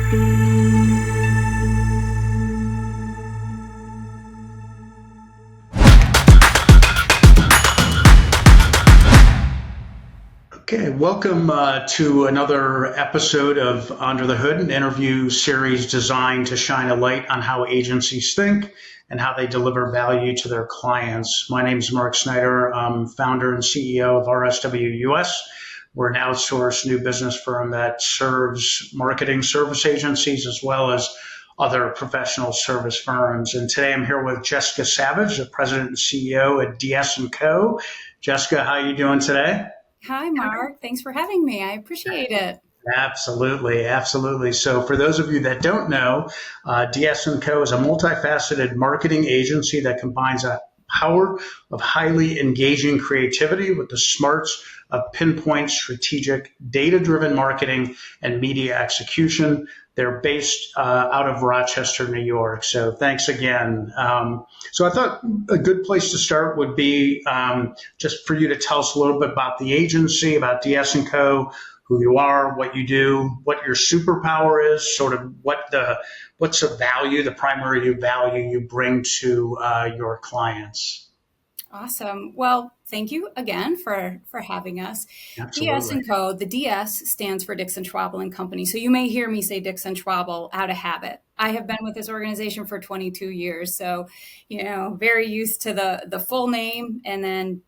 Okay, welcome to another episode of Under the Hood, an interview series designed to shine a light on how agencies think and how they deliver value to their clients. My name is Mark Sneider. I'm founder and CEO of RSW US. We're an outsourced new business firm that serves marketing service agencies as well as other professional service firms. And today I'm here with Jessica Savage, the president and CEO at DS+CO. Jessica, how are you doing today? Hi, Mark. Thanks for having me. I appreciate it. Absolutely, absolutely. So for those of you that don't know, DS+Co is a multifaceted marketing agency that combines a power of highly engaging creativity with the smarts of pinpoint strategic data-driven marketing and media execution. They're based out of Rochester, New York. So thanks again. So I thought a good place to start would be just for you to tell us a little bit about the agency, about DS+Co, who you are, what you do, what your superpower is, sort of what's the value, the primary value you bring to your clients. Awesome. Well, thank you again for having us. Absolutely. DS+Co, the DS stands for Dixon Schwabl Company. So you may hear me say Dixon Schwabl out of habit. I have been with this organization for 22 years. So, very used to the full name, and then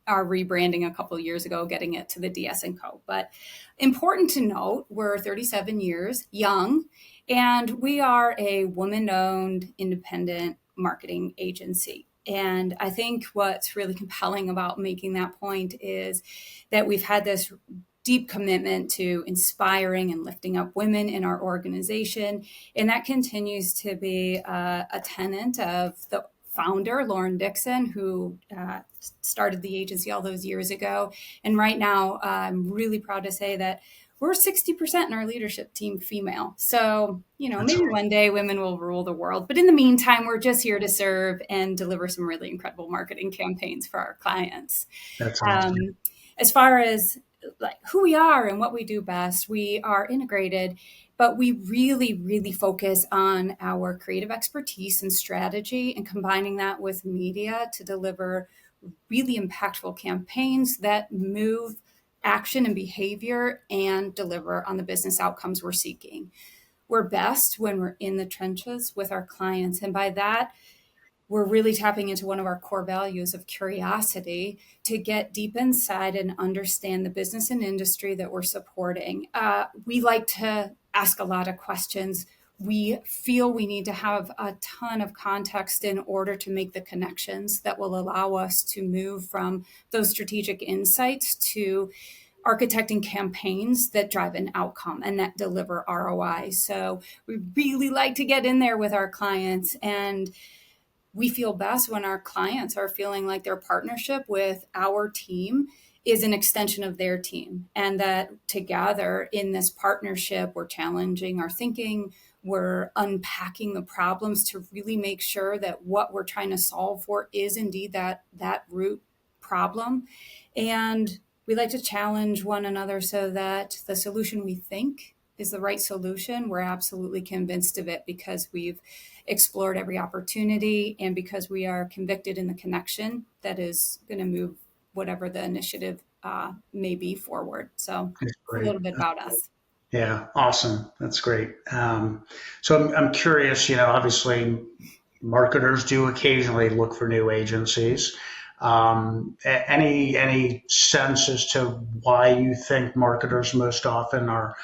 our rebranding a couple of years ago, getting it to the DS+Co. But important to note, we're 37 years young, and we are a woman-owned independent marketing agency. And I think what's really compelling about making that point is that we've had this deep commitment to inspiring and lifting up women in our organization. And that continues to be a tenet of the founder, Lauren Dixon, who started the agency all those years ago. And right now, I'm really proud to say that we're 60% in our leadership team female. So, maybe one day women will rule the world. But in the meantime, we're just here to serve and deliver some really incredible marketing campaigns for our clients. That's awesome. As far as who we are and what we do best, we are integrated, but we really, really focus on our creative expertise and strategy and combining that with media to deliver really impactful campaigns that move action and behavior and deliver on the business outcomes we're seeking. We're best when we're in the trenches with our clients. And by that, we're really tapping into one of our core values of curiosity to get deep inside and understand the business and industry that we're supporting. We like to ask a lot of questions. We feel we need to have a ton of context in order to make the connections that will allow us to move from those strategic insights to architecting campaigns that drive an outcome and that deliver ROI. So we really like to get in there with our clients, and we feel best when our clients are feeling like their partnership with our team is an extension of their team, and that together in this partnership, we're challenging our thinking, we're unpacking the problems to really make sure that what we're trying to solve for is indeed that root problem. And we like to challenge one another so that the solution we think is the right solution, we're absolutely convinced of it because we've explored every opportunity and because we are convicted in the connection that is going to move whatever the initiative may be forward. So it's a little bit about us. Yeah, awesome. That's great. So I'm curious, obviously marketers do occasionally look for new agencies. Any sense as to why you think marketers most often are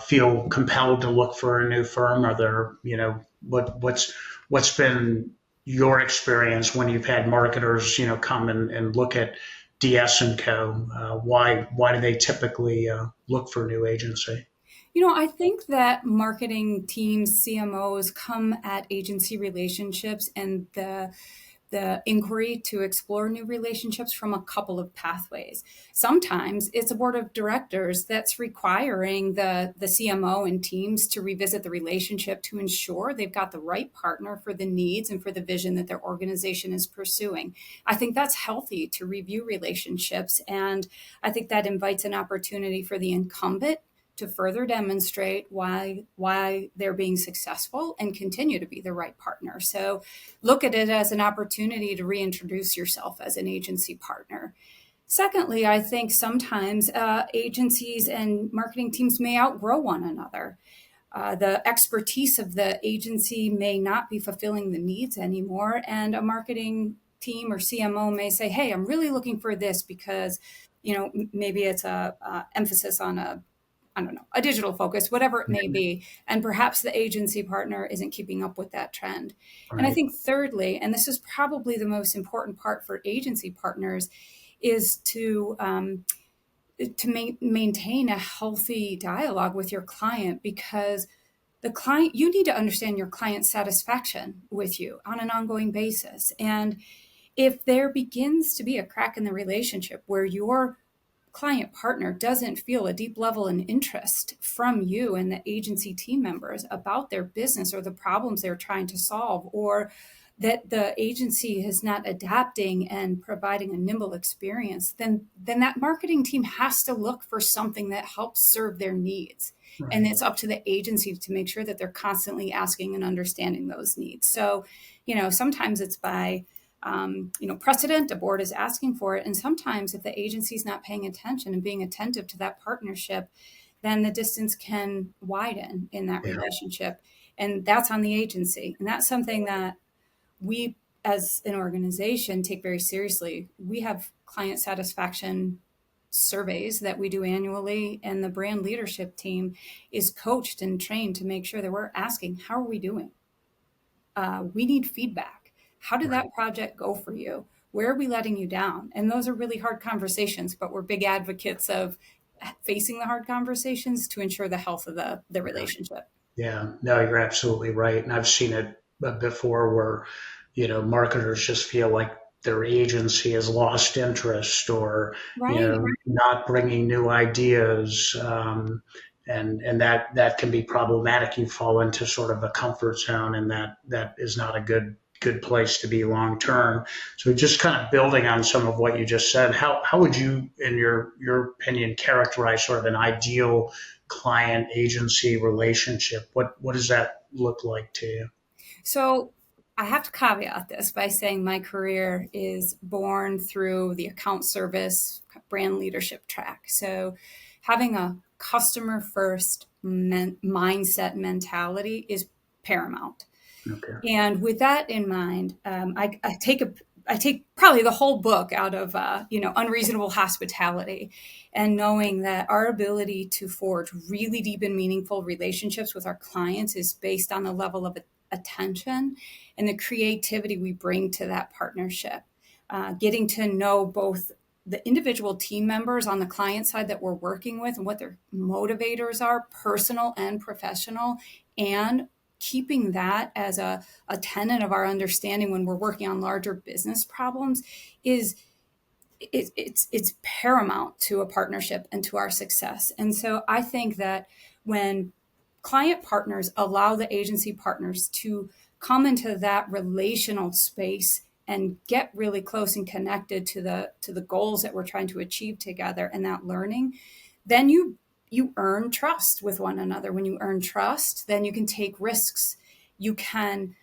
feel compelled to look for a new firm? Are there, what's been your experience when you've had marketers, come and look at DS+Co? Why do they typically look for a new agency? I think that marketing teams, CMOs, come at agency relationships and the inquiry to explore new relationships from a couple of pathways. Sometimes it's a board of directors that's requiring the CMO and teams to revisit the relationship to ensure they've got the right partner for the needs and for the vision that their organization is pursuing. I think that's healthy to review relationships, and I think that invites an opportunity for the incumbent to further demonstrate why they're being successful and continue to be the right partner. So look at it as an opportunity to reintroduce yourself as an agency partner. Secondly, I think sometimes agencies and marketing teams may outgrow one another. The expertise of the agency may not be fulfilling the needs anymore, and a marketing team or CMO may say, "Hey, I'm really looking for this because, maybe it's a emphasis on I don't know, a digital focus, whatever it may be. And perhaps the agency partner isn't keeping up with that trend." And I Right. think thirdly, and this is probably the most important part for agency partners, is to maintain a healthy dialogue with your client, because you need to understand your client's satisfaction with you on an ongoing basis. And if there begins to be a crack in the relationship where your client partner doesn't feel a deep level of interest from you and the agency team members about their business or the problems they're trying to solve, or that the agency is not adapting and providing a nimble experience, then that marketing team has to look for something that helps serve their needs. And Right. it's up to the agency to make sure that they're constantly asking and understanding those needs. So, sometimes it's by precedent, a board is asking for it. And sometimes if the agency's not paying attention and being attentive to that partnership, then the distance can widen in that Yeah. relationship. And that's on the agency. And that's something that we as an organization take very seriously. We have client satisfaction surveys that we do annually, and the brand leadership team is coached and trained to make sure that we're asking, how are we doing? We need feedback. How did Right. that project go for you? Where are we letting you down? And those are really hard conversations, but we're big advocates of facing the hard conversations to ensure the health of the relationship. Yeah, no, you're absolutely right. And I've seen it before where, marketers just feel like their agency has lost interest or, Right. not bringing new ideas. And that can be problematic. You fall into sort of a comfort zone, and that is not a good place to be long term. So just kind of building on some of what you just said, how would you, in your opinion, characterize sort of an ideal client agency relationship? What does that look like to you? So I have to caveat this by saying my career is born through the account service brand leadership track. So having a customer first mindset mentality is paramount. Okay. And with that in mind, I take probably the whole book out of unreasonable hospitality, and knowing that our ability to forge really deep and meaningful relationships with our clients is based on the level of attention and the creativity we bring to that partnership. Getting to know both the individual team members on the client side that we're working with and what their motivators are, personal and professional, and keeping that as a tenet of our understanding when we're working on larger business problems is it's paramount to a partnership and to our success. And so I think that when client partners allow the agency partners to come into that relational space and get really close and connected to the goals that we're trying to achieve together and that learning, then you earn trust with one another. When you earn trust, then you can take risks. You can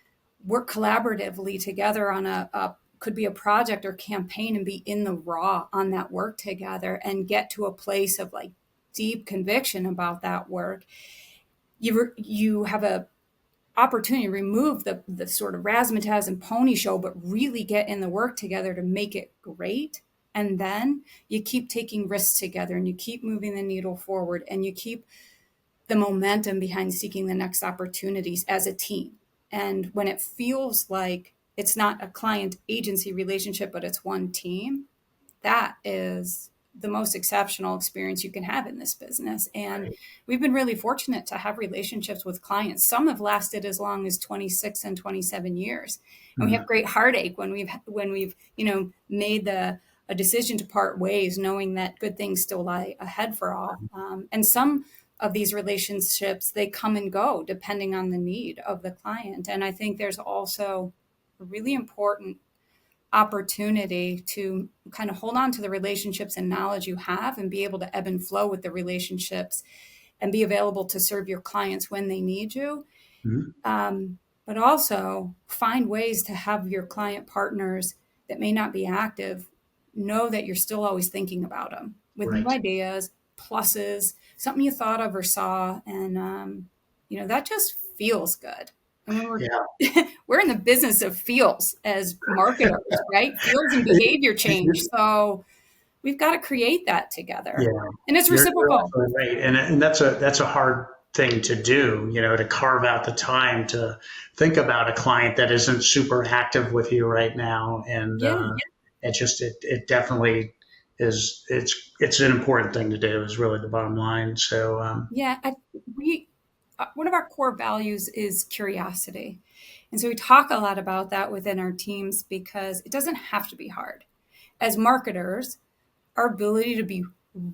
work collaboratively together on a could be a project or campaign, and be in the raw on that work together and get to a place of like deep conviction about that work. You have a opportunity to remove the sort of razzmatazz and pony show, but really get in the work together to make it great. And then you keep taking risks together and you keep moving the needle forward and you keep the momentum behind seeking the next opportunities as a team. And when it feels like it's not a client agency relationship, but it's one team, that is the most exceptional experience you can have in this business. And Right. we've been really fortunate to have relationships with clients. Some have lasted as long as 26 and 27 years. And we Hmm. have great heartache when we've made a decision to part ways, knowing that good things still lie ahead for all. And some of these relationships, they come and go depending on the need of the client. And I think there's also a really important opportunity to kind of hold on to the relationships and knowledge you have and be able to ebb and flow with the relationships and be available to serve your clients when they need you. Mhm. But also find ways to have your client partners that may not be active know that you're still always thinking about them with new Right. ideas, pluses, something you thought of or saw. And, that just feels good. And when Yeah. we're in the business of feels as marketers, right? Feels and behavior change. So we've got to create that Yeah. together. And it's You're reciprocal. absolutely right. And that's a hard thing to do, to carve out the time to think about a client that isn't super active with you right now. And Yeah. it definitely is, it's an important thing to do is really the bottom line. So, Yeah. We One of our core values is curiosity. And so we talk a lot about that within our teams because it doesn't have to be hard. As marketers, our ability to be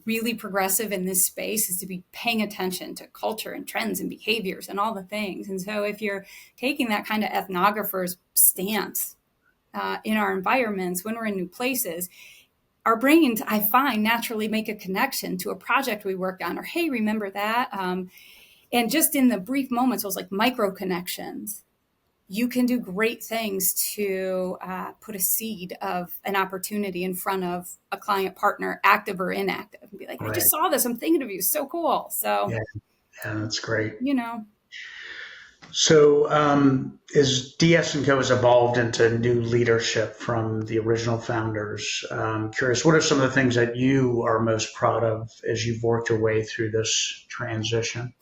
really progressive in this space is to be paying attention to culture and trends and behaviors and all the things. And so if you're taking that kind of ethnographer's stance in our environments when we're in new places, our brains, I find, naturally make a connection to a project we worked on, or hey, remember that? And just in the brief moments, those like micro connections, you can do great things to put a seed of an opportunity in front of a client partner, active or inactive, and be like, I right. just saw this. I'm thinking of you. So cool. So, Yeah. Yeah, that's great. you know, So, as DS&Co has evolved into new leadership from the original founders, curious, what are some of the things that you are most proud of as you've worked your way through this transition?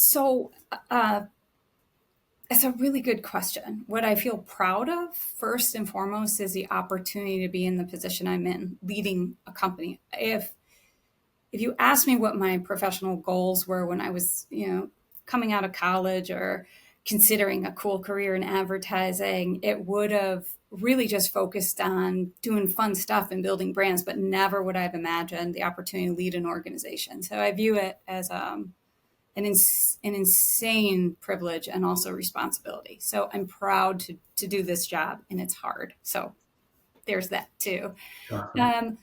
so it's a really good question. What I feel proud of, first and foremost, is the opportunity to be in the position I'm in, leading a company. If you asked me what my professional goals were when I was, coming out of college or considering a cool career in advertising, it would have really just focused on doing fun stuff and building brands, but never would I have imagined the opportunity to lead an organization. So I view it as an insane privilege and also responsibility. So I'm proud to do this job, and it's hard. So there's that too. Awesome. Um,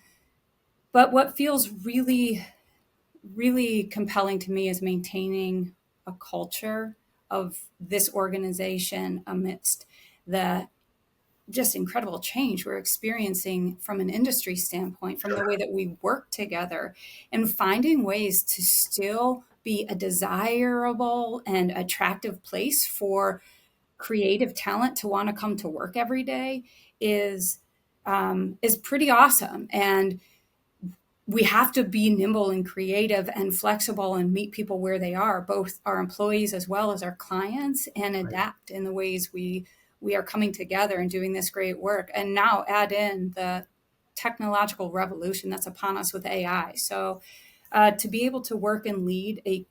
but what feels really, really compelling to me is maintaining a culture of this organization amidst the just incredible change we're experiencing from an industry standpoint, from the way that we work together, and finding ways to still be a desirable and attractive place for creative talent to want to come to work every day is pretty awesome. And we have to be nimble and creative and flexible and meet people where they are, both our employees as well as our clients, and Right. adapt in the ways we are coming together and doing this great work. And now add in the technological revolution that's upon us with AI. So to be able to work and lead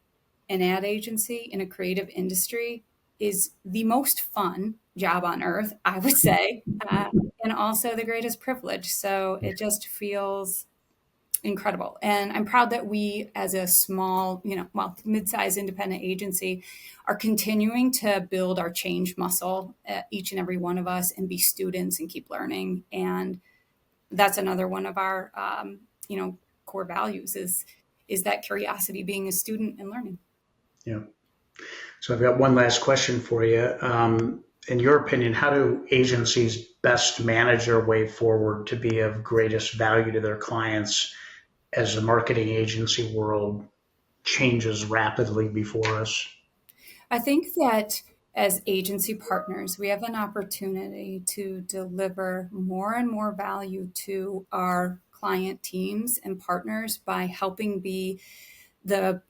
an ad agency in a creative industry is the most fun job on earth, I would say, and also the greatest privilege. So it just feels incredible. And I'm proud that we, as a small, mid-sized independent agency, are continuing to build our change muscle, each and every one of us, and be students and keep learning. And that's another one of our, core values is that curiosity, being a student and learning. Yeah. So I've got one last question for you. In your opinion, how do agencies best manage their way forward to be of greatest value to their clients as the marketing agency world changes rapidly before us? I think that as agency partners, we have an opportunity to deliver more and more value to our client teams and partners by helping be the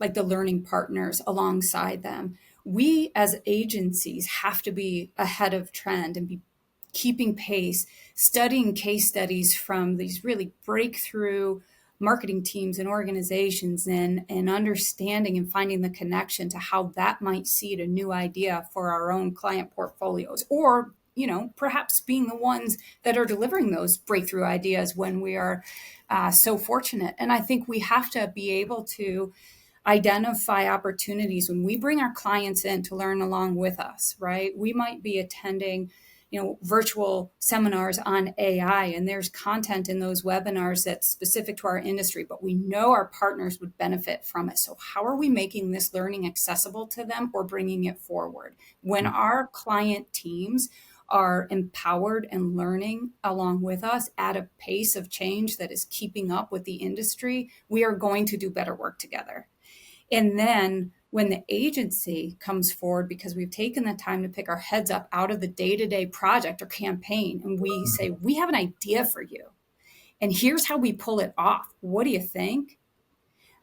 the learning partners alongside them. We as agencies have to be ahead of trend and be keeping pace, studying case studies from these really breakthrough marketing teams and organizations, and understanding and finding the connection to how that might seed a new idea for our own client portfolios, or perhaps being the ones that are delivering those breakthrough ideas when we are so fortunate. And I think we have to be able to identify opportunities when we bring our clients in to learn along with us, right? We might be attending virtual seminars on AI, and there's content in those webinars that's specific to our industry, but we know our partners would benefit from it. So how are we making this learning accessible to them or bringing it forward? When our client teams are empowered and learning along with us at a pace of change that is keeping up with the industry, we are going to do better work together. And then when the agency comes forward, because we've taken the time to pick our heads up out of the day-to-day project or campaign, and we say, we have an idea for you, and here's how we pull it off. What do you think?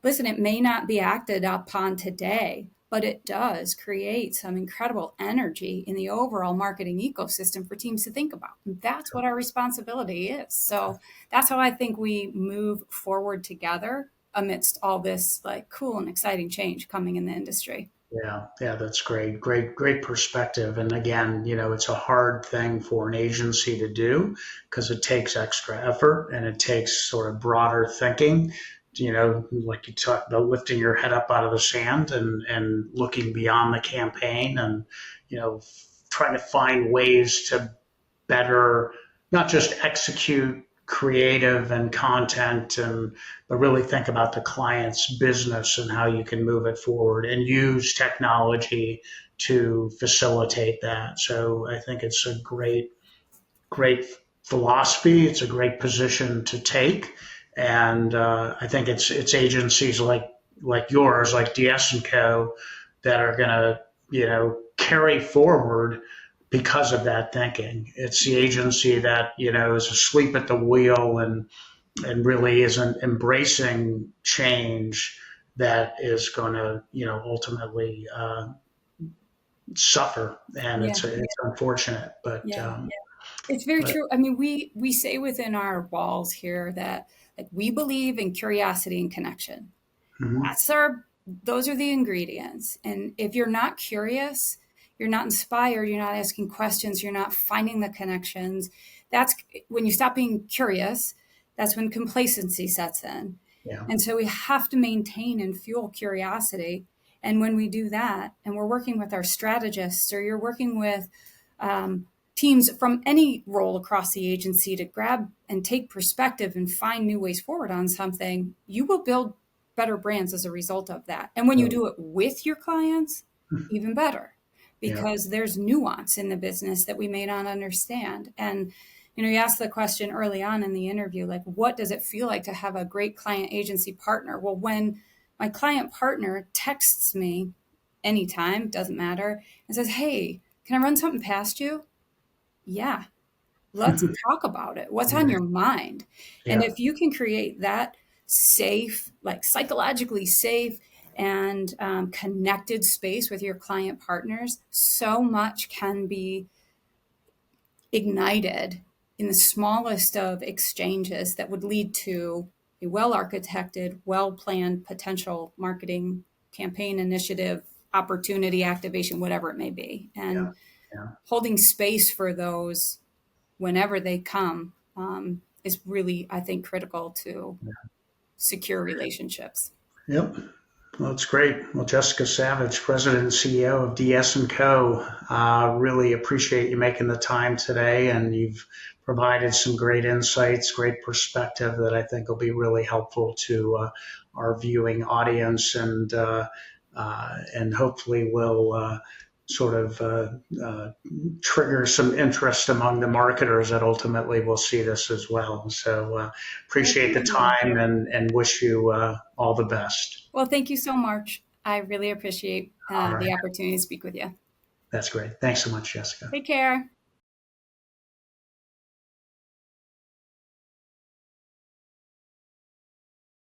Listen, it may not be acted upon today, but it does create some incredible energy in the overall marketing ecosystem for teams to think about. And that's what our responsibility is. So that's how I think we move forward together amidst all this like cool and exciting change coming in the industry. Yeah, that's great. Great perspective. And again, it's a hard thing for an agency to do because it takes extra effort and it takes sort of broader thinking, like you talked about lifting your head up out of the sand and looking beyond the campaign and, trying to find ways to better, not just execute creative and content but really think about the client's business and how you can move it forward and use technology to facilitate that. So I think it's a great philosophy. It's a great position to take. And I think it's agencies like yours, like DS+CO, that are going to, carry forward because of that thinking. It's the agency that, is asleep at the wheel and really isn't embracing change that is going to, ultimately suffer. And it's unfortunate, but it's very true. I mean, we say within our walls here that we believe in curiosity and connection. Those are the ingredients. And if you're not curious, you're not inspired, you're not asking questions, you're not finding the connections. That's when you stop being curious, that's when complacency sets in. Yeah. And so we have to maintain and fuel curiosity. And when we do that, and we're working with our strategists, or you're working with teams from any role across the agency to grab and take perspective and find new ways forward on something, you will build better brands as a result of that. And when you do it with your clients, even better, because there's nuance in the business that we may not understand. And, you asked the question early on in the interview, like, what does it feel like to have a great client agency partner? Well, when my client partner texts me anytime, doesn't matter, and says, hey, can I run something past you? Yeah, let's talk about it. What's on your mind? And if you can create that safe, like psychologically safe and connected space with your client partners, so much can be ignited in the smallest of exchanges that would lead to a well-architected, well-planned potential marketing campaign, initiative, opportunity, activation, whatever it may be. And holding space for those whenever they come is really, I think, critical to secure relationships. Yep. Well, that's great. Well, Jessica Savage, President and CEO of DS+CO, really appreciate you making the time today, and you've provided some great insights, great perspective that I think will be really helpful to our viewing audience, and hopefully will sort of trigger some interest among the marketers that ultimately will see this as well. So appreciate the time and wish you all the best. Well, thank you so much. I really appreciate the opportunity to speak with you. That's great. Thanks so much, Jessica. Take care.